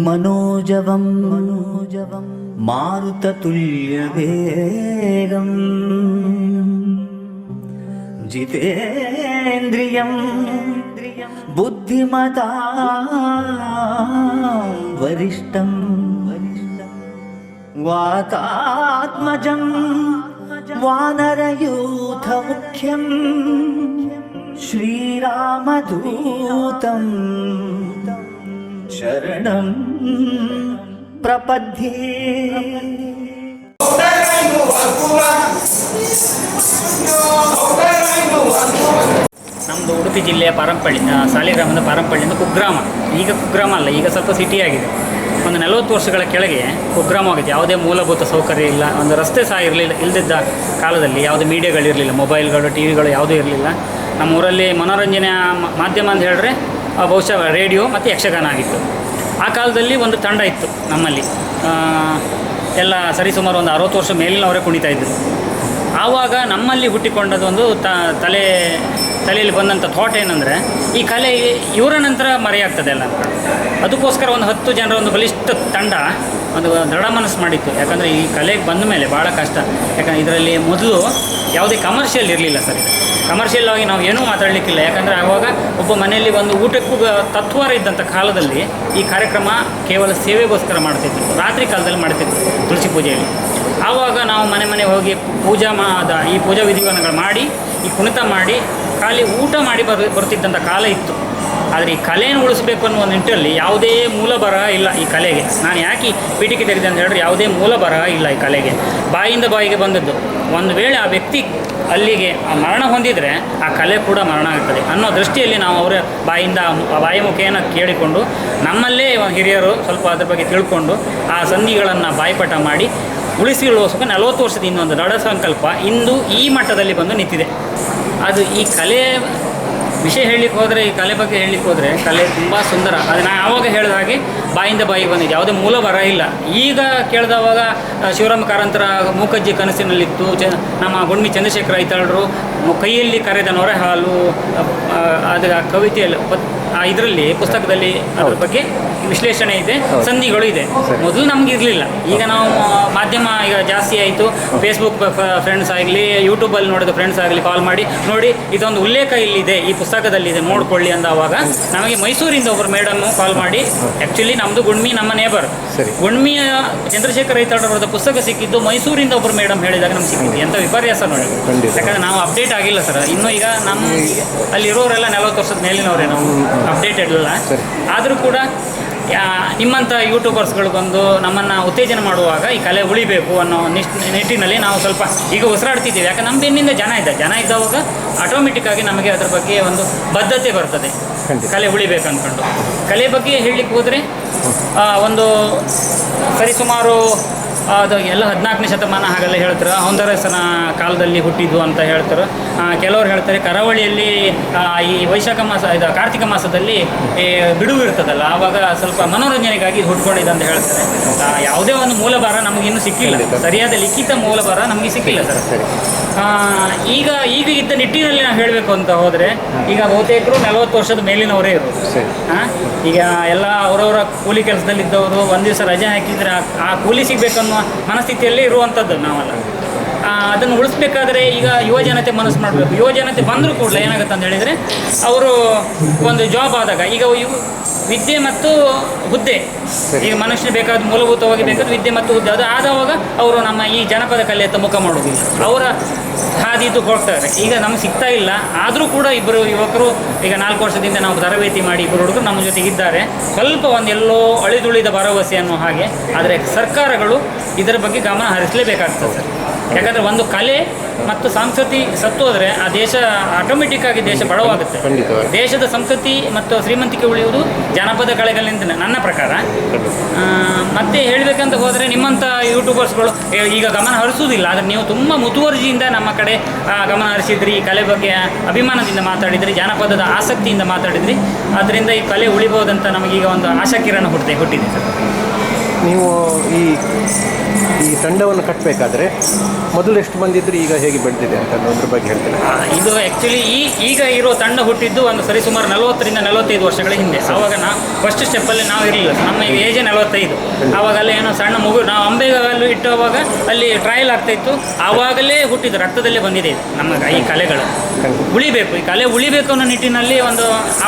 मनोजवं मारुततुल्यवेगं जितेन्द्रियं बुद्धिमतां वरिष्ठं वातात्मजं वानरयूथमुख्यं श्रीरामदूतं शरणं प्रपद्ये। ನಮ್ಮದು ಉಡುಪಿ ಜಿಲ್ಲೆಯ ಪಾರಂಪಳ್ಳಿ ಸಾಲಿಗ್ರಾಮದ ಪಾರಂಪಳ್ಳಿಯಿಂದ ಕುಗ್ರಾಮ. ಈಗ ಕುಗ್ರಾಮ ಅಲ್ಲ, ಈಗ ಸ್ವಲ್ಪ ಸಿಟಿಯಾಗಿದೆ. ಒಂದು 40 ವರ್ಷಗಳ ಕೆಳಗೆ ಕುಗ್ರಾಮವಾಗಿದೆ. ಯಾವುದೇ ಮೂಲಭೂತ ಸೌಕರ್ಯ ಇಲ್ಲ, ಒಂದು ರಸ್ತೆ ಸಹ ಇಲ್ಲದಿದ್ದ ಕಾಲದಲ್ಲಿ ಯಾವುದೇ ಮೀಡಿಯಾಗಳಿರಲಿಲ್ಲ, ಮೊಬೈಲ್ಗಳು, ಟಿ ವಿಗಳು ಯಾವುದೂ ಇರಲಿಲ್ಲ. ನಮ್ಮ ಊರಲ್ಲಿ ಮನೋರಂಜನೆಯ ಮಾಧ್ಯಮ ಅಂತ ಹೇಳಿದ್ರೆ ಬಹುಶಃ ರೇಡಿಯೋ ಮತ್ತು ಯಕ್ಷಗಾನ ಆಗಿತ್ತು. ಆ ಕಾಲದಲ್ಲಿ ಒಂದು ತಂಡ ಇತ್ತು ನಮ್ಮಲ್ಲಿ, ಎಲ್ಲ ಸರಿಸುಮಾರು ಒಂದು 60 ವರ್ಷ ಮೇಲಿನವರೇ ಕುಣಿತಾ ಇದ್ದರು. ಆವಾಗ ನಮ್ಮಲ್ಲಿ ಹುಟ್ಟಿಕೊಂಡದೊಂದು ತಲೆಯಲ್ಲಿ ಬಂದಂಥ ಥಾಟ್ ಏನಂದರೆ, ಈ ಕಲೆ ಇವರ ನಂತರ ಮರೆಯಾಗ್ತದೆ ಅಲ್ಲ ಅಂತ. ಅದಕ್ಕೋಸ್ಕರ ಒಂದು 10 ಜನರ ಒಂದು ಬಲಿಷ್ಠ ತಂಡ ಒಂದು ದೃಢ ಮನಸ್ಸು ಮಾಡಿತ್ತು. ಯಾಕಂದರೆ ಈ ಕಲೆಗೆ ಬಂದ ಮೇಲೆ ಭಾಳ ಕಷ್ಟ. ಯಾಕಂದರೆ ಇದರಲ್ಲಿ ಮೊದಲು ಯಾವುದೇ ಕಮರ್ಷಿಯಲ್ ಇರಲಿಲ್ಲ ಸರ್. ಕಮರ್ಷಿಯಲ್ ಆಗಿ ನಾವು ಏನೂ ಮಾತಾಡಲಿಕ್ಕಿಲ್ಲ. ಯಾಕಂದರೆ ಆವಾಗ ಒಬ್ಬ ಮನೆಯಲ್ಲಿ ಒಂದು ಊಟಕ್ಕೂ ತತ್ವಾರ ಇದ್ದಂಥ ಕಾಲದಲ್ಲಿ ಈ ಕಾರ್ಯಕ್ರಮ ಕೇವಲ ಸೇವೆಗೋಸ್ಕರ ಮಾಡ್ತಿದ್ರು. ರಾತ್ರಿ ಕಾಲದಲ್ಲಿ ಮಾಡ್ತಿದ್ರು ತುಳಸಿ ಪೂಜೆಯಲ್ಲಿ. ಆವಾಗ ನಾವು ಮನೆ ಹೋಗಿ ಈ ಪೂಜಾ ವಿಧಿವಿಧಾನಗಳು ಮಾಡಿ, ಈ ಕುಣಿತ ಮಾಡಿ, ಖಾಲಿ ಊಟ ಮಾಡಿ ಬರ್ತಿದ್ದಂಥ ಕಾಲ ಇತ್ತು. ಆದರೆ ಈ ಕಲೆಯನ್ನು ಉಳಿಸಬೇಕು ಅನ್ನುವ ನಿಟ್ಟಿನಲ್ಲಿ ಯಾವುದೇ ಮೂಲ ಬರಹ ಇಲ್ಲ ಈ ಕಲೆಗೆ. ನಾನು ಯಾಕೆ ಪೀಠಿಕೆ ತೆಗೆದೆ ಅಂತ ಹೇಳಿದ್ರೆ, ಯಾವುದೇ ಮೂಲ ಬರಹ ಇಲ್ಲ ಈ ಕಲೆಗೆ. ಬಾಯಿಂದ ಬಾಯಿಗೆ ಬಂದದ್ದು. ಒಂದು ವೇಳೆ ಆ ವ್ಯಕ್ತಿ ಅಲ್ಲಿಗೆ ಮರಣ ಹೊಂದಿದರೆ ಆ ಕಲೆ ಕೂಡ ಮರಣ ಆಗ್ತದೆ ಅನ್ನೋ ದೃಷ್ಟಿಯಲ್ಲಿ ನಾವು ಅವರ ಬಾಯಿ ಮುಖೇನ ಕೇಳಿಕೊಂಡು, ನಮ್ಮಲ್ಲೇ ಹಿರಿಯರು ಸ್ವಲ್ಪ ಅದ್ರ ಬಗ್ಗೆ ತಿಳ್ಕೊಂಡು ಆ ಸಂಧಿಗಳನ್ನು ಬಾಯಿಪಾಠ ಮಾಡಿ ಉಳಿಸಿಕೊಳ್ಳೋಸ್ಕರ 40 ವರ್ಷದ ಇನ್ನೊಂದು ದೃಢ ಸಂಕಲ್ಪ ಇಂದು ಈ ಮಟ್ಟದಲ್ಲಿ ಬಂದು ನಿಂತಿದೆ. ಅದು ಈ ಕಲೆ ವಿಷಯ ಹೇಳಲಿಕ್ಕೆ ಹೋದರೆ, ಈ ಕಲೆ ಬಗ್ಗೆ ಹೇಳಲಿಕ್ಕೆ ಹೋದರೆ, ಕಲೆ ತುಂಬ ಸುಂದರ. ಅದು ನಾನು ಆವಾಗ ಹೇಳಿದ ಹಾಗೆ ಬಾಯಿಂದ ಬಾಯಿಗೆ ಬಂದಿದೆ, ಯಾವುದೇ ಮೂಲ ಬರ ಇಲ್ಲ. ಈಗ ಕೇಳಿದವಾಗ ಶಿವರಾಮ ಕಾರಂತರ ಮೂಕಜ್ಜಿ ಕನಸಿನಲ್ಲಿತ್ತು, ನಮ್ಮ ಗುಣ್ಮಿ ಚಂದ್ರಶೇಖರ ಐತಾಳರು ಕೈಯಲ್ಲಿ ಕರೆದ ನೊರೆ ಹಾಲು, ಅದು ಕವಿತೆಯಲ್ಲಿ ಇದರಲ್ಲಿ ಪುಸ್ತಕದಲ್ಲಿ ಅದ್ರ ಬಗ್ಗೆ ವಿಶ್ಲೇಷಣೆ ಇದೆ, ಸಂಧಿಗಳು ಇದೆ. ಮೊದಲು ನಮ್ಗೆ ಇರಲಿಲ್ಲ. ಈಗ ನಾವು ಮಾಧ್ಯಮ ಈಗ ಜಾಸ್ತಿ ಆಯಿತು. ಫೇಸ್ಬುಕ್ ಫ್ರೆಂಡ್ಸ್ ಆಗಲಿ, ಯೂಟ್ಯೂಬಲ್ಲಿ ನೋಡಿದ ಫ್ರೆಂಡ್ಸ್ ಆಗಲಿ ಕಾಲ್ ಮಾಡಿ, ನೋಡಿ ಇದೊಂದು ಉಲ್ಲೇಖ ಇಲ್ಲಿದೆ, ಈ ಪುಸ್ತಕದಲ್ಲಿದೆ, ನೋಡ್ಕೊಳ್ಳಿ ಅಂದವಾಗ ನಮಗೆ ಮೈಸೂರಿಂದ ಒಬ್ಬರು ಮೇಡಮ್ ಕಾಲ್ ಮಾಡಿ, ಆ್ಯಕ್ಚುಲಿ ನಮ್ಮದು ಗುಣ್ಮಿ ನಮ್ಮ ನೇಬರ್, ಗುಣ್ಮಿಯ ಚಂದ್ರಶೇಖರ ಐತಾಳವರದ ಪುಸ್ತಕ ಸಿಕ್ಕಿದ್ದು ಮೈಸೂರಿಂದ ಒಬ್ಬರು ಮೇಡಮ್ ಹೇಳಿದಾಗ ನಮ್ಗೆ ಸಿಕ್ಕಿದ್ದು. ಎಂಥ ವಿಪರ್ಯಾಸ ನೋಡಿ. ಯಾಕಂದರೆ ನಾವು ಅಪ್ಡೇಟ್ ಆಗಿಲ್ಲ ಸರ್ ಇನ್ನೂ. ಈಗ ನಮ್ಮ ಅಲ್ಲಿರೋರೆಲ್ಲ 40 ವರ್ಷದ ಮೇಲಿನವರೇ, ನಾವು ಅಪ್ಡೇಟೆಡ್ ಇಲ್ಲ. ಆದರೂ ಕೂಡ ನಿಮ್ಮಂಥ ಯೂಟ್ಯೂಬರ್ಸ್ಗಳು ಬಂದು ನಮ್ಮನ್ನು ಉತ್ತೇಜನ ಮಾಡುವಾಗ ಈ ಕಲೆ ಉಳಿಬೇಕು ಅನ್ನೋ ನಿಟ್ಟಿನಲ್ಲಿ ನಾವು ಸ್ವಲ್ಪ ಈಗ ಉಸಿರಾಡ್ತಿದ್ದೀವಿ. ಯಾಕಂದ್ರೆ ನಮ್ಮ ಬೆನ್ನಿಂದ ಜನ ಇದ್ದವಾಗ ಆಟೋಮೆಟಿಕ್ಕಾಗಿ ನಮಗೆ ಅದರ ಬಗ್ಗೆ ಒಂದು ಬದ್ಧತೆ ಬರ್ತದೆ, ಕಲೆ ಉಳಿಬೇಕು ಅಂದ್ಕೊಂಡು. ಕಲೆ ಬಗ್ಗೆ ಹೇಳಲಿಕ್ಕೆ ಹೋದರೆ ಒಂದು ಸರಿಸುಮಾರು ಅದು ಎಲ್ಲ 14ನೇ ಶತಮಾನ ಹಾಗೆಲ್ಲ ಹೇಳ್ತಾರೆ. ಹೊಂದರಸನ ಕಾಲದಲ್ಲಿ ಹುಟ್ಟಿದ್ದು ಅಂತ ಹೇಳ್ತಾರೆ. ಕೆಲವರು ಹೇಳ್ತಾರೆ ಕರಾವಳಿಯಲ್ಲಿ ಈ ವೈಶಾಖ ಮಾಸ, ಇದು ಕಾರ್ತಿಕ ಮಾಸದಲ್ಲಿ ಬಿಡುವು ಇರ್ತದಲ್ಲ, ಆವಾಗ ಸ್ವಲ್ಪ ಮನೋರಂಜನೆಗಾಗಿ ಹುಟ್ಕೊಂಡಿದೆ ಅಂತ ಹೇಳ್ತಾರೆ. ಯಾವುದೇ ಒಂದು ಮೂಲಭಾರ ನಮಗಿನ್ನೂ ಸಿಕ್ಕಿಲ್ಲ, ಸರಿಯಾದ ಲಿಖಿತ ಮೂಲಭಾರ ನಮಗೆ ಸಿಕ್ಕಿಲ್ಲ ಸರ್. ಈಗ ಇದ್ದ ನಿಟ್ಟಿನಲ್ಲಿ ನಾವು ಹೇಳಬೇಕು ಅಂತ ಹೋದರೆ, ಈಗ ಬಹುತೇಕರು 40 ವರ್ಷದ ಮೇಲಿನವರೇ ಇರೋದು. ಈಗ ಎಲ್ಲ ಅವರವರ ಕೂಲಿ ಕೆಲಸದಲ್ಲಿದ್ದವರು ಒಂದು ದಿವಸ ರಜೆ ಹಾಕಿದರೆ ಆ ಕೂಲಿ ಸಿಗಬೇಕನ್ನೋ ಮನಸ್ಥಿತಿಯಲ್ಲಿ ಇರುವಂಥದ್ದು ನಾವಲ್ಲ. ಅದನ್ನು ಉಳಿಸ್ಬೇಕಾದ್ರೆ ಈಗ ಯುವಜನತೆ ಮನಸ್ಸು ಮಾಡಬೇಕು. ಯುವಜನತೆ ಬಂದರೂ ಕೂಡ ಏನಾಗುತ್ತೆ ಅಂತ ಹೇಳಿದರೆ, ಅವರು ಒಂದು ಜಾಬ್ ಆದಾಗ, ಈಗ ವಿದ್ಯೆ ಮತ್ತು ಹುದ್ದೆ, ಈಗ ಮನುಷ್ಯನ ಬೇಕಾದ ಮೂಲಭೂತವಾಗಿ ಬೇಕಾದ ವಿದ್ಯೆ ಮತ್ತು ಹುದ್ದೆ, ಅದು ಆದವಾಗ ಅವರು ನಮ್ಮ ಈ ಜನಪದ ಕಲೆಯತ್ತ ಮುಖ ಮಾಡೋದಿಲ್ಲ, ಅವರ ಹಾದಿದ್ದು ಹೋಗ್ತಾರೆ. ಈಗ ನಮ್ಗೆ ಸಿಗ್ತಾ ಇಲ್ಲ. ಆದರೂ ಕೂಡ ಇಬ್ಬರು ಯುವಕರು ಈಗ 4 ವರ್ಷದಿಂದ ನಾವು ತರಬೇತಿ ಮಾಡಿ ಇಬ್ಬರು ಹುಡುಗರು ನಮ್ಮ ಜೊತೆಗಿದ್ದಾರೆ. ಸ್ವಲ್ಪ ಒಂದೆಲ್ಲೋ ಅಳಿದುಳಿದ ಭರವಸೆ ಅನ್ನೋ ಹಾಗೆ. ಆದರೆ ಸರ್ಕಾರಗಳು ಇದರ ಬಗ್ಗೆ ಗಮನ ಹರಿಸಲೇಬೇಕಾಗ್ತದೆ ಸರ್. ಯಾಕಂದರೆ ಒಂದು ಕಲೆ ಮತ್ತು ಸಂಸ್ಕೃತಿ ಸತ್ತೋದ್ರೆ ಆ ದೇಶ ಆಟೋಮೆಟಿಕ್ಕಾಗಿ ದೇಶ ಬಡವಾಗುತ್ತೆ. ದೇಶದ ಸಂಸ್ಕೃತಿ ಮತ್ತು ಶ್ರೀಮಂತಿಕೆ ಉಳಿಯುವುದು ಜನಪದ ಕಲೆಗಳಿಂದ ನನ್ನ ಪ್ರಕಾರ. ಮತ್ತೆ ಹೇಳಬೇಕಂತ ಹೋದರೆ, ನಿಮ್ಮಂಥ ಯೂಟ್ಯೂಬರ್ಸ್ಗಳು ಈಗ ಗಮನ ಹರಿಸುವುದಿಲ್ಲ. ಆದರೆ ನೀವು ತುಂಬ ಮುತುವರ್ಜಿಯಿಂದ ನಮ್ಮ ಕಡೆ ಗಮನ ಹರಿಸಿದ್ರಿ, ಈ ಕಲೆ ಬಗ್ಗೆ ಅಭಿಮಾನದಿಂದ ಮಾತಾಡಿದ್ರಿ, ಜಾನಪದದ ಆಸಕ್ತಿಯಿಂದ ಮಾತಾಡಿದ್ರಿ. ಅದರಿಂದ ಈ ಕಲೆ ಉಳಿಬೋದಂತ ನಮಗೀಗ ಒಂದು ಆಶಾಕಿರಣ ಹುಟ್ಟಿದೆ ಸರ್. ನೀವು ಈ ಈ ತಂಡವನ್ನು ಕಟ್ಟಬೇಕಾದ್ರೆ ಮೊದಲು ಎಷ್ಟು ಮಂದಿ ಇದ್ರು, ಈಗ ಹೇಗೆ ಬೆಳೆದಿದೆ ಅಂತ ಅದ್ರ ಬಗ್ಗೆ ಹೇಳ್ತೀನಿ. ಇದು ಆ್ಯಕ್ಚುಲಿ ಈಗ ಇರೋ ತಂಡ ಹುಟ್ಟಿದ್ದು ಒಂದು ಸರಿಸುಮಾರು 40ರಿಂದ 45 ವರ್ಷಗಳ ಹಿಂದೆ. ಆವಾಗ ನಾವು ಫಸ್ಟ್ ಸ್ಟೆಪ್ಪಲ್ಲಿ ನಾವು ಇರಲಿಲ್ಲ, ನಮ್ಮ ಏಜೇ 45. ಆವಾಗಲೇ ಏನೋ ಸಣ್ಣ ಮಗು, ನಾವು ಅಂಬೆಗಾಲು ಇಟ್ಟುವಾಗ ಅಲ್ಲಿ ಟ್ರಯಲ್ ಆಗ್ತಾಯಿತ್ತು. ಆವಾಗಲೇ ಹುಟ್ಟಿದ್ದು, ರಕ್ತದಲ್ಲೇ ಬಂದಿದೆ ನಮ್ಮ ಈ ಕಲೆಗಳು. ಉಳಿಬೇಕು, ಈ ಕಲೆ ಉಳಿಬೇಕು ಅನ್ನೋ ನಿಟ್ಟಿನಲ್ಲಿ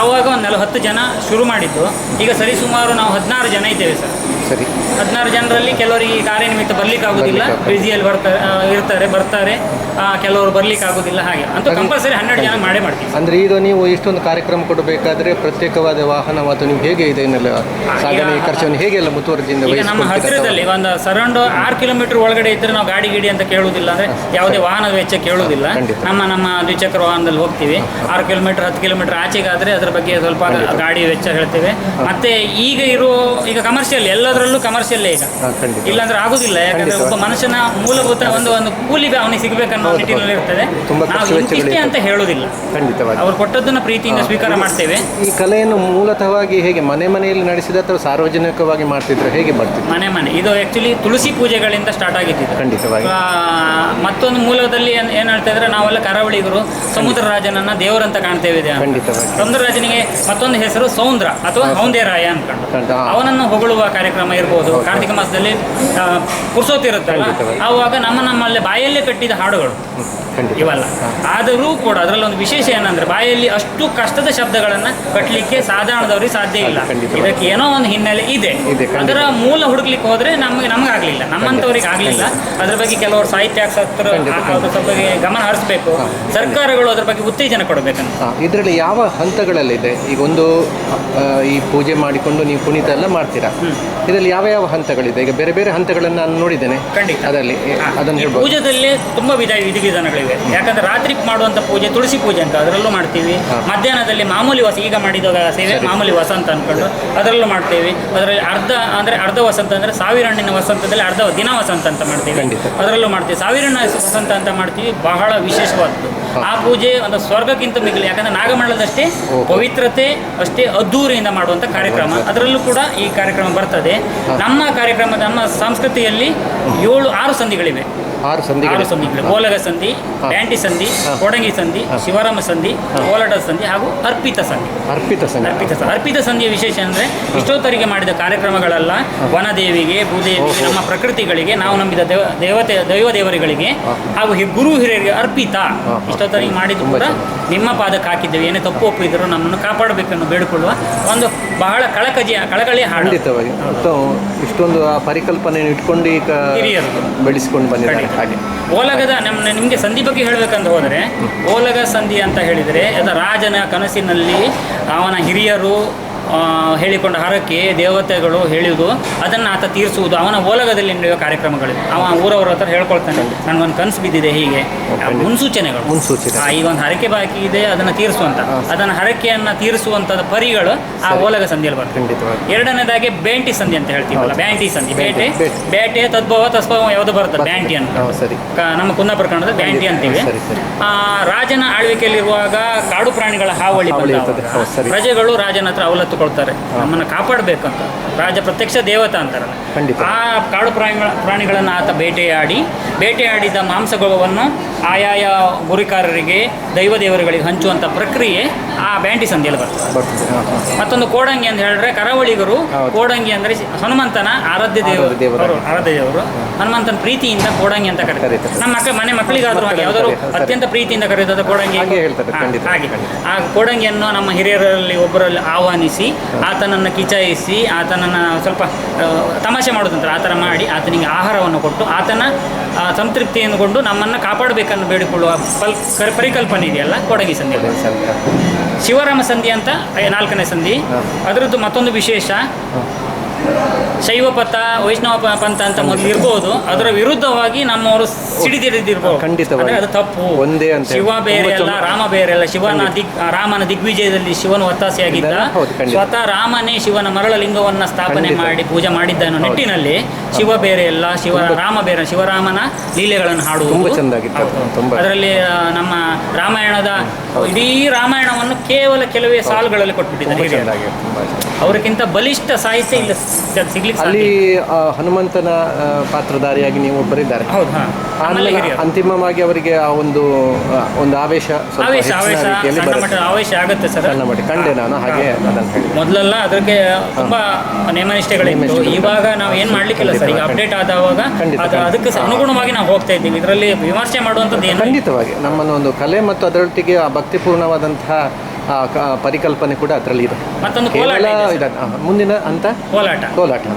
ಆವಾಗ ಒಂದು 10 ಜನ ಶುರು ಮಾಡಿದ್ದು. ಈಗ ಸರಿಸುಮಾರು ನಾವು 16 ಜನ ಇದ್ದೇವೆ ಸರ್. ಸರಿ, 16 ಜನರಲ್ಲಿ ಕೆಲವರಿಗೆ ಈ ಕಾರ್ಯನಿಮಿತ್ತ ಬರ್ಲಿಕ್ಕೆ ಆಗೋದಿಲ್ಲ, ಬ್ಯುಸಿಯಲ್ಲಿ ಬರ್ತಾರೆ, ಕೆಲವರು ಬರ್ಲಿಕ್ಕೆ ಆಗೋದಿಲ್ಲ. ಹಾಗೆ ಅಂತೂ ಕಂಪಲ್ಸರಿ 12 ಜನ ಮಾಡ್ತೀವಿ. ಅಂದ್ರೆ ಈಗ ನೀವು ಇಷ್ಟೊಂದು ಕಾರ್ಯಕ್ರಮ ಕೊಡಬೇಕಾದ್ರೆ ಪ್ರತ್ಯೇಕವಾದ ವಾಹನ ಮತ್ತು ನೀವು ಹೇಗೆ ಇದನ್ನೆಲ್ಲ ಸಾಗಣೆ ಖರ್ಚನ್ನು ಹೇಗೆಲ್ಲ ಮುತುವರ್ಜಿಯಿಂದ ಈಗ ನಮ್ಮ ಹತ್ತಿರದಲ್ಲಿ ಒಂದು ಸರೌಂಡ್ 6 ಕಿಲೋಮೀಟರ್ ಒಳಗಡೆ ಇದ್ರೆ ನಾವು ಗಾಡಿ ಅಂತ ಕೇಳುವುದಿಲ್ಲ, ಅಂದ್ರೆ ಯಾವುದೇ ವಾಹನದ ವೆಚ್ಚ ಕೇಳುವುದಿಲ್ಲ. ನಮ್ಮ ದ್ವಿಚಕ್ರ ವಾಹನದಲ್ಲಿ ಹೋಗ್ತೀವಿ. 6 ಕಿಲೋಮೀಟರ್ 10 ಕಿಲೋಮೀಟರ್ ಆಚೆಗಾದ್ರೆ ಅದ್ರ ಬಗ್ಗೆ ಸ್ವಲ್ಪ ಗಾಡಿ ವೆಚ್ಚ ಹೇಳ್ತೇವೆ. ಮತ್ತೆ ಈಗ ಕಮರ್ಷಿಯಲ್, ಎಲ್ಲದರಲ್ಲೂ ಕಮರ್ಷಿಯಲ್ಲೇ ಈಗ, ಇಲ್ಲಾಂದ್ರೆ ಆಗುದಿಲ್ಲ. ಯಾಕಂದ್ರೆ ಒಬ್ಬ ಮನುಷ್ಯನ ಮೂಲಭೂತ ಒಂದು ಕೂಲಿ ಅವನಿಗೆ ಸಿಗಬೇಕನ್ನೋ ನಿಟ್ಟಿನಲ್ಲಿ ಇರ್ತದೆ. ನಾವು ಇಷ್ಟೇ ಅಂತ ಹೇಳುವುದಿಲ್ಲ, ಖಂಡಿತವಾಗಿ ಅವ್ರು ಕೊಟ್ಟದ್ದನ್ನು ಪ್ರೀತಿಯಿಂದ ಸ್ವೀಕಾರ ಮಾಡ್ತೇವೆ. ಈ ಕಲೆಯನ್ನು ಮೂಲತಃವಾಗಿ ಹೇಗೆ ಮನೆಯಲ್ಲಿ ನಡೆಸಿದ ಅಥವಾ ಸಾರ್ವಜನಿಕವಾಗಿ ಮಾಡ್ತಿದ್ರು, ಹೇಗೆ ಮಾಡ್ತಿದ್ರು? ಮನೆ ಇದು ಆಕ್ಚುಲಿ ತುಳಸಿ ಪೂಜೆಗಳಿಂದ ಸ್ಟಾರ್ಟ್ ಆಗಿದ್ದು. ಖಂಡಿತವಾಗಿ. ಮತ್ತೊಂದು ಮೂಲದಲ್ಲಿ ಏನ್ ಹೇಳ್ತಾ ಇದ್ರೆ, ನಾವೆಲ್ಲ ಕರಾವಳಿಗರು ಸಮುದ್ರ ರಾಜನನ್ನ ದೇವರಂತ ಕಾಣ್ತೇವೆ. ಸಮುದ್ರ ರಾಜನಿಗೆ ಮತ್ತೊಂದು ಹೆಸರು ಸೌಂದ್ರ ಅಥವಾ ಹೌಂದೇರಾಯ ಅನ್ಕೊಂಡು ಅವನನ್ನು ಹೊಗಳುವ ಕಾರ್ಯಕ್ರಮ ಇರ್ಬೋದು. ಕಾರ್ತಿಕ ಮಾಸದಲ್ಲಿ ಪುರ್ಸೋತಿ ಇರುತ್ತಲ್ಲ, ಆವಾಗ ನಮ್ಮಲ್ಲೇ ಬಾಯಲ್ಲೇ ಕಟ್ಟಿದ ಹಾಡುಗಳು ಇವಲ್ಲ. ಆದರೂ ಕೂಡ ಅದರಲ್ಲಿ ಒಂದು ವಿಶೇಷ ಏನಂದ್ರೆ, ಬಾಯಲ್ಲಿ ಅಷ್ಟು ಕಷ್ಟದ ಶಬ್ದಗಳನ್ನು ಕಟ್ಟಲಿಕ್ಕೆ ಸಾಧಾರಣದವ್ರಿಗೆ ಸಾಧ್ಯ ಇಲ್ಲ. ಇದಕ್ಕೆ ಏನೋ ಒಂದು ಹಿನ್ನೆಲೆ ಇದೆ. ಅದರ ಮೂಲ ಹುಡುಕ್ಲಿಕ್ಕೆ ಹೋದ್ರೆ ನಮಗಾಗ್ಲಿಲ್ಲ, ನಮ್ಮಂಥವ್ರಿಗೆ ಆಗ್ಲಿಲ್ಲ. ಅದ್ರ ಬಗ್ಗೆ ಕೆಲವರು ಸಾಹಿತ್ಯಾಸಕ್ತರು ಅದ್ರ ಬಗ್ಗೆ ಗಮನ ಹರಿಸಬೇಕು. ಸರ್ಕಾರಗಳು ಅದ್ರ ಬಗ್ಗೆ ಉತ್ತೇಜನ ಕೊಡಬೇಕಂತ. ಇದರಲ್ಲಿ ಯಾವ ಹಂತಗಳಲ್ಲಿದೆ? ಈಗ ಒಂದು ಈ ಪೂಜೆ ಮಾಡಿಕೊಂಡು ನೀವು ಕುಣಿತ ಎಲ್ಲ ಮಾಡ್ತೀರಾ, ಇದರಲ್ಲಿ ಯಾವ ಹಂತಗಳಿದೆ? ಈಗ ಬೇರೆ ಬೇರೆ ಹಂತಗಳನ್ನು ನಾನು ನೋಡಿದ್ದೇನೆ. ಖಂಡಿತ ಅದರಲ್ಲಿ ಅದನ್ನು ಹೇಳ್ಬೋದು. ಪೂಜೆದಲ್ಲಿ ತುಂಬಾ ವಿಧಿವಿಧಾನಗಳಿವೆ. ಯಾಕಂದ್ರೆ ರಾತ್ರಿ ಮಾಡುವಂತ ಪೂಜೆ ತುಳಸಿ ಪೂಜೆ ಅಂತ ಅದರಲ್ಲೂ ಮಾಡ್ತೀವಿ. ಮಧ್ಯಾಹ್ನದಲ್ಲಿ ಮಾಮೂಲಿ ಈಗ ಮಾಡಿದಾಗ ಸೇವೆ ಮಾಮೂಲಿ ವಸಂತ ಅನ್ಕೊಂಡು ಅದರಲ್ಲೂ ಮಾಡ್ತೇವೆ. ಅದರಲ್ಲಿ ಅರ್ಧ ವಸಂತ ಅಂದ್ರೆ 1000 ಹಣ್ಣಿನ ವಸಂತದಲ್ಲಿ ಅರ್ಧ ದಿನ ವಸಂತ ಅಂತ ಮಾಡ್ತೀವಿ, ಅದರಲ್ಲೂ ಮಾಡ್ತೀವಿ. 1000 ಹಣ್ಣಿನ ವಸಂತ ಅಂತ ಮಾಡ್ತೀವಿ. ಬಹಳ ವಿಶೇಷವಾದ್ದು ಆ ಪೂಜೆ, ಒಂದು ಸ್ವರ್ಗಕ್ಕಿಂತ ಮಿಗಿಲು. ಯಾಕಂದ್ರೆ ನಾಗಮಂಡಲದಷ್ಟೇ ಪವಿತ್ರತೆ, ಅಷ್ಟೇ ಅದ್ದೂರಿಯಿಂದ ಮಾಡುವಂತ ಕಾರ್ಯಕ್ರಮ. ಅದರಲ್ಲೂ ಕೂಡ ಈ ಕಾರ್ಯಕ್ರಮ ಬರ್ತದೆ. ನಮ್ಮ ಸಂಸ್ಕೃತಿಯಲ್ಲಿ 6 ಸಂಧಿಗಳಿವೆ. 6 ಸಂಧಿಗಳು: ಓಲಗ ಸಂಧಿ, ಬ್ಯಾಂಟಿ ಸಂಧಿ, ಕೊಡಂಗಿ ಸಂಧಿ, ಶಿವರಾಮ ಸಂಧಿ, ಕೋಲಾಟ ಸಂಧಿ ಹಾಗೂ ಅರ್ಪಿತ ಸಂಧಿಯ ವಿಶೇಷ ಅಂದ್ರೆ, ಇಷ್ಟೊತ್ತರಿಗೆ ಮಾಡಿದ ಕಾರ್ಯಕ್ರಮಗಳೆಲ್ಲ ವನದೇವಿಗೆ, ಭೂದೇವಿಗೆ, ನಮ್ಮ ಪ್ರಕೃತಿಗಳಿಗೆ, ನಾವು ನಂಬಿದ ದೈವ ದೇವರುಗಳಿಗೆ ಹಾಗೂ ಗುರು ಹಿರಿಯರಿಗೆ ಅರ್ಪಿತ. ಇಷ್ಟೊತ್ತರಿಗೆ ಮಾಡಿದ್ದು ಕೂಡ ನಿಮ್ಮ ಪಾದಕ್ಕೆ ಹಾಕಿದ್ದೇವೆ. ಏನೇ ತಪ್ಪು ಒಪ್ಪಿದ್ರು ನಮ್ಮನ್ನು ಕಾಪಾಡಬೇಕನ್ನು ಬೇಡಿಕೊಳ್ಳುವ ಒಂದು ಬಹಳ ಕಳಕಳಿಯ ಹಾಡು. ಇಷ್ಟೊಂದು ಆ ಪರಿಕಲ್ಪನೆಯನ್ನು ಇಟ್ಕೊಂಡು ಈಗ ಹಿರಿಯರು ಬೆಳೆಸಿಕೊಂಡು ಬಂದಿದ್ದಾರೆ. ಹಾಗೆ ಓಲಗದ ನಿಮಗೆ ಸಂಧಿ ಬಗ್ಗೆ ಹೇಳಬೇಕಂತ ಹೋದರೆ, ಓಲಗ ಸಂಧಿ ಅಂತ ಹೇಳಿದರೆ ಅದು ರಾಜನ ಕನಸಿನಲ್ಲಿ ಅವನ ಹಿರಿಯರು ಹೇಳಿಕೊಂಡ ಹರಕೆ, ದೇವತೆಗಳು ಹೇಳುವುದು, ಅದನ್ನು ಆತ ತೀರಿಸುವುದು ಅವನ ಓಲಗದಲ್ಲಿ ನಡೆಯುವ ಕಾರ್ಯಕ್ರಮಗಳು. ಅವ ಊರವರ ಹತ್ರ ಹೇಳ್ಕೊಳ್ತಾನೆ, ನನಗೊಂದು ಕನಸು ಬಿದ್ದಿದೆ, ಹೀಗೆ ಮುನ್ಸೂಚನೆ. ಈಗ ಒಂದು ಹರಕೆ ಬಾಕಿ ಇದೆ, ಅದನ್ನು ತೀರಿಸುವಂತ, ಅದನ್ನು ಹರಕೆಯನ್ನು ತೀರಿಸುವಂಥದ್ದು ಪರಿಗಳು ಆ ಓಲಗ ಸಂಧಿಯಲ್ಲಿ ಬರ್ತದೆ. ಎರಡನೇದಾಗಿ ಬೇಂಟಿ ಸಂಧಿ ಅಂತ ಹೇಳ್ತೀವಲ್ಲ, ಬ್ಯಾಂಟಿ ಸಂಧಿ. ಬೇಟೆ ತದ್ಭವ ತಸ್ಭವ ಯಾವುದು ಬರ್ತದೆ, ಬ್ಯಾಂಟಿ ಅಂತ. ನಮ್ಮ ಕುಂದಾಪುರ ಕನ್ನಡದ ಬ್ಯಾಂಟಿ ಅಂತೀವಿ. ರಾಜನ ಆಳ್ವಿಕೆಯಲ್ಲಿರುವಾಗ ಕಾಡು ಪ್ರಾಣಿಗಳ ಹಾವಳಿ ಪ್ರಜೆಗಳು ರಾಜನ ಹತ್ರ ಅವಲತ್ತು ಕೊಡ್ತಾರೆ, ನಮ್ಮನ್ನು ಕಾಪಾಡಬೇಕಂತ. ರಾಜ ಪ್ರತ್ಯಕ್ಷ ದೇವತಾ ಅಂತಾರಲ್ಲ, ಆ ಕಾಡು ಪ್ರಾಣಿಗಳನ್ನು ಆತ ಬೇಟೆಯಾಡಿದ ಮಾಂಸಗಳನ್ನು ಆಯಾಯ ಗುರಿಕಾರರಿಗೆ, ದೈವ ದೇವರುಗಳಿಗೆ ಹಂಚುವಂಥ ಪ್ರಕ್ರಿಯೆ ಆ ಬ್ಯಾಂಟಿ ಸಂಧಿಯಲ್ಲಿ ಬರ್ತದೆ. ಮತ್ತೊಂದು ಕೋಡಂಗಿ ಅಂತ ಹೇಳಿದ್ರೆ, ಕರಾವಳಿಗರು ಕೋಡಂಗಿ ಅಂದರೆ ಹನುಮಂತನ ಆರಾಧ್ಯ ದೇವರು. ಹನುಮಂತನ ಪ್ರೀತಿಯಿಂದ ಕೋಡಂಗಿ ಅಂತ ಕರೀತಾರೆ. ನಮ್ಮ ಮನೆ ಮಕ್ಕಳಿಗಾದ್ರೂ ಯಾವುದಾದ್ರು ಅತ್ಯಂತ ಪ್ರೀತಿಯಿಂದ ಕರೆಯೋದು ಕೋಡಂಗಿ. ಹಾಗೆ ಆ ಕೋಡಂಗಿಯನ್ನು ನಮ್ಮ ಹಿರಿಯರಲ್ಲಿ ಒಬ್ಬರಲ್ಲಿ ಆಹ್ವಾನಿಸಿ, ಆತನನ್ನು ಕಿಚಾಯಿಸಿ, ಆತನನ್ನು ಸ್ವಲ್ಪ ತಮಾಷೆ ಮಾಡೋದಂತ ಆ ಥರ ಮಾಡಿ, ಆತನಿಗೆ ಆಹಾರವನ್ನು ಕೊಟ್ಟು, ಆತನ ಸಂತೃಪ್ತಿಯನ್ನುಕೊಂಡು ನಮ್ಮನ್ನು ಕಾಪಾಡಬೇಕನ್ನು ಬೇಡಿಕೊಳ್ಳುವ ಪರಿಕಲ್ಪನೆ ಇದೆಯಲ್ಲ, ಕೊಡಗಿ ಸಂಧಿ. ಶಿವರಾಮ ಸಂಧಿ ಅಂತ 4ನೇ ಸಂಧಿ. ಅದರದ್ದು ಮತ್ತೊಂದು ವಿಶೇಷ, ಶೈವ ಪಥ, ವೈಷ್ಣವ ಪಂಥ ಅಂತ ಮೊದಲು ಇರ್ಬೋದು, ಅದರ ವಿರುದ್ಧವಾಗಿ ನಮ್ಮವರು ಸಿಡಿದಿಡಿದಿರ್ಬೋದು. ಖಂಡಿತವಾಗಿ ಅದು ತಪ್ಪು. ಒಂದೇ ಅಂತ ಶಿವ ಬೇರೆ ಅಲ್ಲ, ರಾಮ ಬೇರೆ ಅಲ್ಲ. ರಾಮನ ದಿಗ್ವಿಜಯದಲ್ಲಿ ಶಿವನು ಒತ್ತಾಸೆಯಾಗಿದ್ದ. ಸ್ವತಃ ರಾಮನೇ ಶಿವನ ಮರಳಲಿಂಗವನ್ನ ಸ್ಥಾಪನೆ ಮಾಡಿ ಪೂಜೆ ಮಾಡಿದ್ದ ಅನ್ನೋ ನಿಟ್ಟಿನಲ್ಲಿ ಶಿವ ಬೇರೆ ಅಲ್ಲ, ರಾಮ ಬೇರೆ. ಶಿವರಾಮನ ಲೀಲೆಗಳನ್ನು ಹಾಡುವುದು ಅದರಲ್ಲಿ ನಮ್ಮ ರಾಮಾಯಣದ ಇಡೀ ರಾಮಾಯಣವನ್ನು ಕೇವಲ ಕೆಲವೇ ಸಾಲುಗಳಲ್ಲಿ ಕೊಟ್ಬಿಟ್ಟಿದ್ದಾರೆ. ಅವ್ರಿಗಿಂತ ಬಲಿಷ್ಠ ಸಾಹಿತ್ಯ ಇಲ್ಲ ಸಿಗ್ಲಿಕ್ಕೆ ಅಲ್ಲಿ ಸಾಧ್ಯ. ಹನುಮಂತನ ಪಾತ್ರಧಾರಿಯಾಗಿ ನೀವು ಒಬ್ಬರಿದ್ದಾರೆ. ಹೌದು, ಹಾ. ಆಮೇಲೆ ಆಮೇಲೆ ಹಿರಿಯರು. ಅಂತಿಮವಾಗಿ ಅವರಿಗೆ ಆ ಒಂದು ಆವೇಶ ಸ್ವಲ್ಪ ಆವೇಶ ಹೆಚ್ಚಿನ ಆವೇಶ ರೀತಿಯಲ್ಲಿ ಸಣ್ಣ ಬರುತ್ತೆ. ಮಟ್ಟ ಆವೇಶ ಆಗುತ್ತೆ ಸರ್. ಸಣ್ಣ ಮಟ್ಟ ಕಂಡೆ ನಾನು ಹಾಗೆ ಅದನ್ನು ಹೇಳಿ. ಮೊದಲೆಲ್ಲ ಅದಕ್ಕೆ ತುಂಬಾ ನೇಮನಿಷ್ಠೆಗಳಿತ್ತು. ಇವಾಗ ನಾವು ಏನ್ ಮಾಡ್ಲಿಕ್ಕಿಲ್ಲ ಸರ್. ಈಗ ಅಪ್ಡೇಟ್ ಆದವಾಗ ಅದಕ್ಕೆ ಅನುಗುಣವಾಗಿ ನಾವು ಹೋಗ್ತಾ ಇದ್ದೀವಿ. ಇದರಲ್ಲಿ ವಿಮರ್ಶೆ ಮಾಡುವಂಥದ್ದು ಏನು ಖಂಡಿತವಾಗಿ ನಮ್ಮನ್ನು ಒಂದು ಕಲೆ ಮತ್ತು ಅದರೊಟ್ಟಿಗೆ ಆ ಭಕ್ತಿಪೂರ್ಣವಾದಂತಹ ಪರಿಕಲ್ಪನೆ ಕೂಡ ಅದರಲ್ಲಿ ಇದೆ. ಮತ್ತೊಂದು ಕೋಲಾಟ ಇದೆ. ಮುಂದಿನ ಅಂತ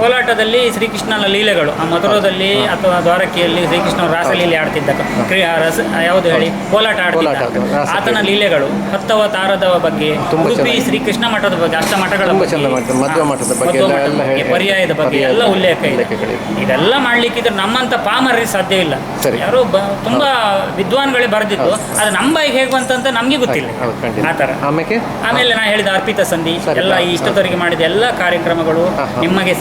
ಕೋಲಾಟದಲ್ಲಿ ಶ್ರೀಕೃಷ್ಣನ ಲೀಲೆಗಳು ಆ ಮಧುರದಲ್ಲಿ ಅಥವಾ ದ್ವಾರಕೆಯಲ್ಲಿ ಶ್ರೀಕೃಷ್ಣ ರಾಸಲೀಲೆ ಆಡ್ತಿದ್ದ ಯಾವುದು ಹೇಳಿ ಕೋಲಾಟ ಆಡ್ತಿದ್ದ ಆತನ ಲೀಲೆಗಳು, ಹತ್ತವತಾರದ ಬಗ್ಗೆ, ಉಡುಪಿ ಶ್ರೀಕೃಷ್ಣ ಮಠದ ಬಗ್ಗೆ, ಅಷ್ಟಮಠಗಳ ಮಧ್ವ ಮಠದ ಬಗ್ಗೆ, ಪರ್ಯಾಯದ ಬಗ್ಗೆ ಎಲ್ಲ ಉಲ್ಲೇಖ ಇದೆ. ಇದೆಲ್ಲ ಮಾಡ್ಲಿಕ್ಕಿದ್ರೆ ನಮ್ಮಂತ ಪಾಮರರಿಗೆ ಸಾಧ್ಯ ಇಲ್ಲ. ಯಾರು ತುಂಬಾ ವಿದ್ವಾನ್ಗಳೇ ಬರೆದಿದ್ದು ಅದು ನಮ್ಮ ಬಾಯಿಗೆ ಹೇಗೆ ಬಂತಂತ ನಮ್ಗೆ ಗೊತ್ತಿಲ್ಲ. ಆ ತರ ಆಮೇಲೆ ನಾ ಹೇಳಿದ ಅರ್ಪಿತ ಸಂಧಿ ಎಲ್ಲ ಇಷ್ಟದವರೆಗೆ ಮಾಡಿದ ಎಲ್ಲ ಕಾರ್ಯಕ್ರಮಗಳು ನಿಮಗೆ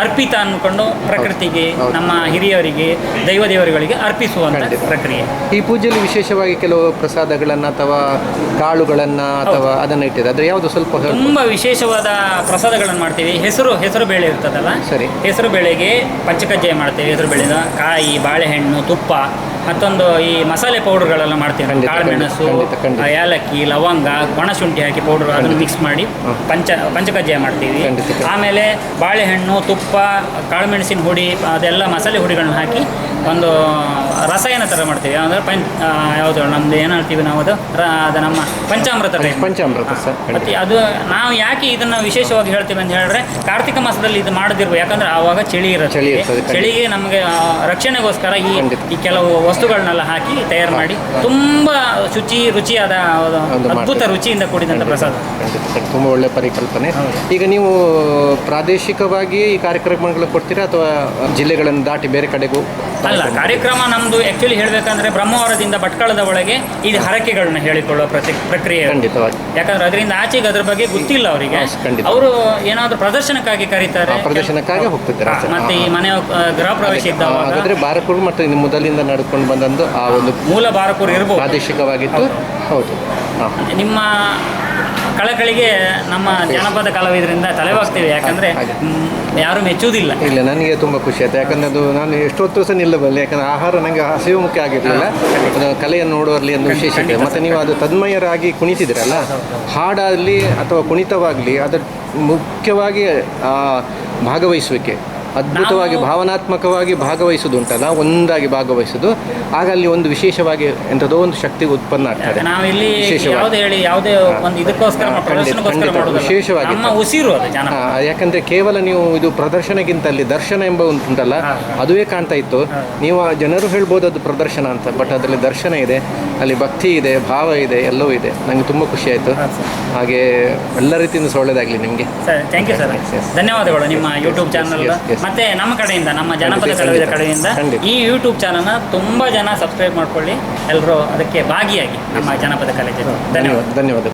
ಅರ್ಪಿತ ಅನ್ಕೊಂಡು ಪ್ರಕೃತಿಗೆ, ನಮ್ಮ ಹಿರಿಯರಿಗೆ, ದೈವದೇವರುಗಳಿಗೆ ಅರ್ಪಿಸುವಂತ ಪ್ರಕ್ರಿಯೆ. ಈ ಪೂಜೆಯಲ್ಲಿ ವಿಶೇಷವಾಗಿ ಕೆಲವು ಪ್ರಸಾದಗಳನ್ನ ಅಥವಾ ಕಾಳುಗಳನ್ನ ಅಥವಾ ಅದನ್ನ ಇಟ್ಟಿದೆ, ಅದ್ರ ಯಾವುದು ಸ್ವಲ್ಪ ತುಂಬಾ ವಿಶೇಷವಾದ ಪ್ರಸಾದಗಳನ್ನು ಮಾಡ್ತೀವಿ. ಹೆಸರು ಬೇಳೆ ಇರ್ತದಲ್ಲ, ಹೆಸರು ಬೇಳೆಗೆ ಪಂಚಕಜ್ಜಾಯ ಮಾಡ್ತೇವೆ. ಹೆಸರು ಬೇಳೆದ ಕಾಯಿ, ಬಾಳೆಹಣ್ಣು, ತುಪ್ಪ, ಮತ್ತೊಂದು ಈ ಮಸಾಲೆ ಪೌಡರ್ಗಳೆಲ್ಲ ಮಾಡ್ತೀವಿ. ಕಾಳುಮೆಣಸು, ಏಲಕ್ಕಿ, ಲವಂಗ, ಒಣಶುಂಠಿ ಹಾಕಿ ಪೌಡರ್ ಅದನ್ನು ಮಿಕ್ಸ್ ಮಾಡಿ ಪಂಚಕಜ್ಜಾಯ ಮಾಡ್ತೀವಿ. ಆಮೇಲೆ ಬಾಳೆಹಣ್ಣು, ತುಪ್ಪ, ಕಾಳುಮೆಣಸಿನ ಹುಡಿ, ಅದೆಲ್ಲ ಮಸಾಲೆ ಹುಡಿಗಳನ್ನ ಹಾಕಿ ಒಂದು ರಸಾಯನ ಥರ ಮಾಡ್ತೀವಿ. ಅಂದರೆ ಯಾವುದು ನಮ್ದು ಏನು ಹೇಳ್ತೀವಿ ನಾವು, ಅದು ನಮ್ಮ ಪಂಚಾಮೃತ ಮತ್ತು ಅದು ನಾವು ಯಾಕೆ ಇದನ್ನು ವಿಶೇಷವಾಗಿ ಹೇಳ್ತೀವಿ ಅಂತ ಹೇಳಿದ್ರೆ ಕಾರ್ತಿಕ ಮಾಸದಲ್ಲಿ ಇದು ಮಾಡದಿರ್ಬೋದು. ಯಾಕಂದ್ರೆ ಆವಾಗ ಚಳಿ ಇರುತ್ತೆ. ಚಳಿಗೆ ನಮಗೆ ರಕ್ಷಣೆಗೋಸ್ಕರ ಈ ಕೆಲವು ವಸ್ತುಗಳನ್ನೆಲ್ಲ ಹಾಕಿ ತಯಾರು ಮಾಡಿ ತುಂಬ ರುಚಿಯಾದ ಅದ್ಭುತ ರುಚಿಯಿಂದ ಕೂಡಿದಂಥ ಪ್ರಸಾದ. ತುಂಬ ಒಳ್ಳೆ ಪರಿಕಲ್ಪನೆ. ಈಗ ನೀವು ಪ್ರಾದೇಶಿಕವಾಗಿ ಈ ಕಾರ್ಯಕ್ರಮಗಳು ಕೊಡ್ತೀರಾ ಅಥವಾ ಜಿಲ್ಲೆಗಳನ್ನು ದಾಟಿ ಬೇರೆ ಕಡೆಗೂ? ಅಲ್ಲ, ಕಾರ್ಯಕ್ರಮ ನಮ್ಮದು ಆ್ಯಕ್ಚುಲಿ ಹೇಳಬೇಕಂದ್ರೆ ಬ್ರಹ್ಮಾವರದಿಂದ ಭಟ್ಕಳದ ಒಳಗೆ ಇದು ಹರಕೆಗಳನ್ನ ಹೇಳಿಕೊಳ್ಳುವ ಪ್ರಕ್ರಿಯೆ. ಖಂಡಿತವಾಗಿ. ಯಾಕಂದ್ರೆ ಅದರಿಂದ ಆಚೆಗೆ ಅದ್ರ ಬಗ್ಗೆ ಗೊತ್ತಿಲ್ಲ ಅವರಿಗೆ. ಅವರು ಏನಾದರೂ ಪ್ರದರ್ಶನಕ್ಕಾಗಿ ಕರೀತಾರೆ, ಪ್ರದರ್ಶನಕ್ಕಾಗಿ ಹೋಗ್ತಿದ್ದಾರೆ. ಮತ್ತೆ ಈ ಮನೆ ಗೃಹ ಪ್ರವೇಶ ಇದ್ದಾಗ ಹಾಗಾದ್ರೆ ಬಾರಕೂರು ಮತ್ತು ಮೊದಲಿಂದ ನಡ್ಕೊಂಡು ಬಂದಂದು ಆ ಒಂದು ಮೂಲ ಬಾರಕೂರು ಇರ್ಬೋದು, ಪ್ರಾದೇಶಿಕವಾಗಿತ್ತು. ಹೌದು. ನಿಮ್ಮ ಕಳಕಳಿಗೆ ನಮ್ಮ ಜಾನಪದ ಕಲಾವಿದರಿಂದ ತಲೆಬಾಗ್ತೀವಿ. ಯಾಕಂದ್ರೆ ಯಾರು ಮೆಚ್ಚುವುದಿಲ್ಲ. ಇಲ್ಲ, ನನಗೆ ತುಂಬ ಖುಷಿ ಆಯ್ತು. ಯಾಕಂದ್ರೆ ಅದು ನಾನು ಎಷ್ಟೊತ್ತು ಸಹ ನಿಲ್ಲಬಲ್ಲೆ. ಯಾಕಂದ್ರೆ ಆಹಾರ ನನಗೆ ಹಸಿವು ಮುಖ್ಯ ಆಗಿರಲಿಲ್ಲ, ಕಲೆಯನ್ನು ನೋಡುವಲ್ಲಿ ಒಂದು ವಿಶೇಷತೆ. ಮತ್ತು ನೀವು ಅದು ತನ್ಮಯರಾಗಿ ಕುಣಿತಿದ್ದೀರಲ್ಲ, ಹಾಡಾಗಲಿ ಅಥವಾ ಕುಣಿತವಾಗಲಿ ಅದರ ಮುಖ್ಯವಾಗಿ ಭಾಗವಹಿಸುವಿಕೆ, ಅದ್ಭುತವಾಗಿ ಭಾವನಾತ್ಮಕವಾಗಿ ಭಾಗವಹಿಸೋದು ಉಂಟಲ್ಲ, ಒಂದಾಗಿ ಭಾಗವಹಿಸೋದು, ಆಗ ಅಲ್ಲಿ ಒಂದು ವಿಶೇಷವಾಗಿ ಎಂಥದೋ ಒಂದು ಶಕ್ತಿ ಉತ್ಪನ್ನ ಆಗ್ತದೆ. ನಾವಿಲ್ಲಿ ಯಾವುದೇ ಒಂದು ಇದಕ್ಕೋಸ್ಕರ ವಿಶೇಷವಾಗಿ ಉಸಿರು ಅದು. ಯಾಕಂದ್ರೆ ಕೇವಲ ನೀವು ಇದು ಪ್ರದರ್ಶನಕ್ಕಿಂತ ಅಲ್ಲಿ ದರ್ಶನ ಎಂಬ ಉಂಟಲ್ಲ, ಅದುವೇ ಕಾಣ್ತಾ ಇತ್ತು. ನೀವು ಜನರು ಹೇಳ್ಬೋದು ಅದು ಪ್ರದರ್ಶನ ಅಂತ, ಬಟ್ ಅದರಲ್ಲಿ ದರ್ಶನ ಇದೆ, ಅಲ್ಲಿ ಭಕ್ತಿ ಇದೆ, ಭಾವ ಇದೆ, ಎಲ್ಲವೂ ಇದೆ. ನನಗೆ ತುಂಬ ಖುಷಿ ಆಯಿತು. ಹಾಗೆ ಎಲ್ಲ ರೀತಿಯಿಂದ ಒಳ್ಳೆಯದಾಗಲಿ ನಿಮಗೆ. ಥ್ಯಾಂಕ್ ಯು ಸರ್, ಧನ್ಯವಾದಗಳು. ನಿಮ್ಮ ಯೂಟ್ಯೂಬ್ ಚಾನಲ್ ಮತ್ತೆ ನಮ್ಮ ಕಡೆಯಿಂದ, ನಮ್ಮ ಜನಪದ ಕಲಾವಿದರ ಕಡೆಯಿಂದ ಈ ಯೂಟ್ಯೂಬ್ ಚಾನಲ್ನ ತುಂಬ ಜನ ಸಬ್ಸ್ಕ್ರೈಬ್ ಮಾಡ್ಕೊಳ್ಳಿ. ಎಲ್ಲರೂ ಅದಕ್ಕೆ ಭಾಗಿಯಾಗಿ ನಮ್ಮ ಜನಪದ ಕಲೆ. ಧನ್ಯವಾದ.